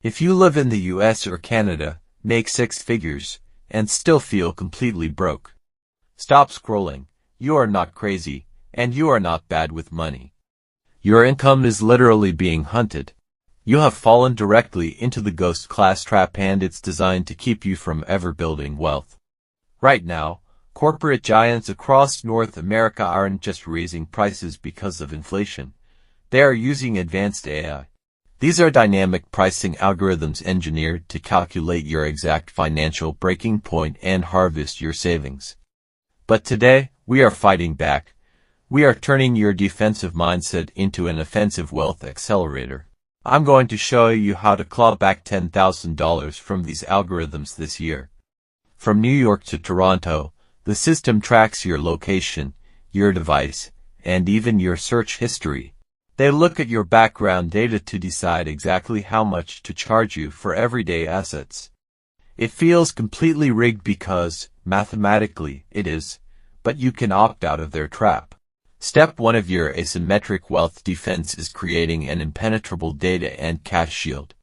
If you live in the US or Canada, make six figures, and still feel completely broke, stop scrolling. You are not crazy, and you are not bad with money. Your income is literally being hunted. You have fallen directly into the ghost class trap, and it's designed to keep you from ever building wealth. Right now, corporate giants across North America aren't just raising prices because of inflation. They are using advanced AI. These are dynamic pricing algorithms engineered to calculate your exact financial breaking point and harvest your savings. But today, we are fighting back. We are turning your defensive mindset into an offensive wealth accelerator. I'm going to show you how to claw back $10,000 from these algorithms this year. From New York to Toronto, the system tracks your location, your device, and even your search history. They look at your background data to decide exactly how much to charge you for everyday assets. It feels completely rigged because, mathematically, it is, but you can opt out of their trap. Step 1 of your asymmetric wealth defense is creating an impenetrable data and cash shield.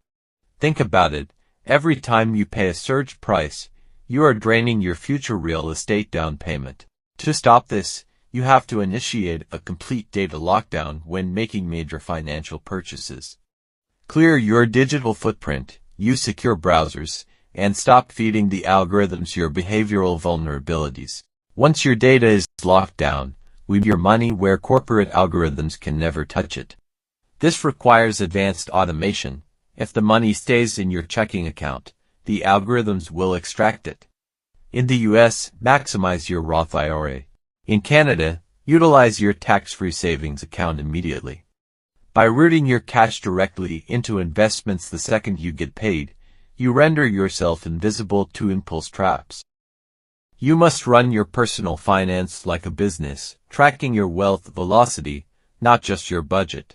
Think about it. Every time you pay a surge price, you are draining your future real estate down payment. To stop this, you have to initiate a complete data lockdown when making major financial purchases. Clear your digital footprint, use secure browsers, and stop feeding the algorithms your behavioral vulnerabilities. Once your data is locked down, leave your money where corporate algorithms can never touch it. This requires advanced automation. If the money stays in your checking account, the algorithms will extract it. In the US, maximize your Roth IRA. In Canada, utilize your tax-free savings account immediately. By routing your cash directly into investments the second you get paid, you render yourself invisible to impulse traps. You must run your personal finance like a business, tracking your wealth velocity, not just your budget.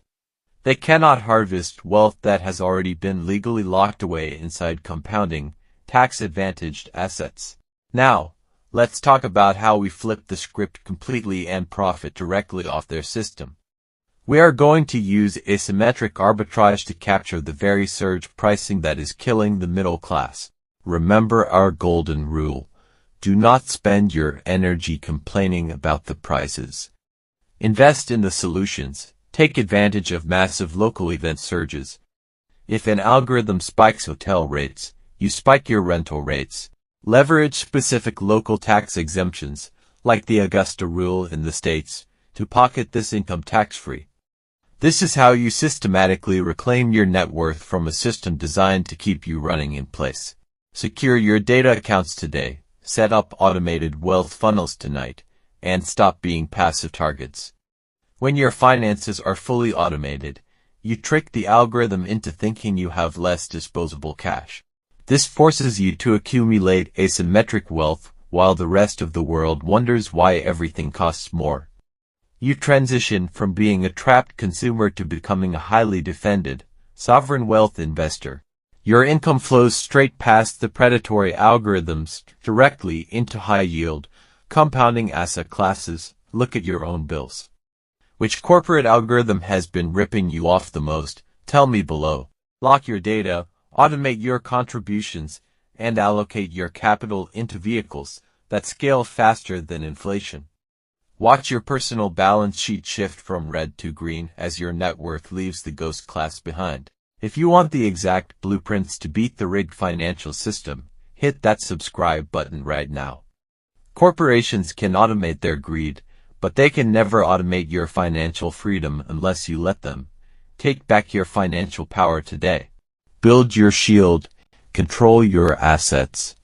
They cannot harvest wealth that has already been legally locked away inside compounding, tax-advantaged assets. Now, let's talk about how we flip the script completely and profit directly off their system. We are going to use asymmetric arbitrage to capture the very surge pricing that is killing the middle class. Remember our golden rule. Do not spend your energy complaining about the prices. Invest in the solutions. Take advantage of massive local event surges. If an algorithm spikes hotel rates, you spike your rental rates. Leverage specific local tax exemptions, like the Augusta rule in the States, to pocket this income tax-free. This is how you systematically reclaim your net worth from a system designed to keep you running in place. Secure your data accounts today. Set up automated wealth funnels tonight, and stop being passive targets. When your finances are fully automated, you trick the algorithm into thinking you have less disposable cash. This forces you to accumulate asymmetric wealth while the rest of the world wonders why everything costs more. You transition from being a trapped consumer to becoming a highly defended, sovereign wealth investor. Your income flows straight past the predatory algorithms directly into high-yield, compounding asset classes. Look at your own bills. Which corporate algorithm has been ripping you off the most? Tell me below. Lock your data, automate your contributions, and allocate your capital into vehicles that scale faster than inflation. Watch your personal balance sheet shift from red to green as your net worth leaves the ghost class behind. If you want the exact blueprints to beat the rigged financial system, hit that subscribe button right now. Corporations can automate their greed, but they can never automate your financial freedom unless you let them. Take back your financial power today. Build your shield, control your assets,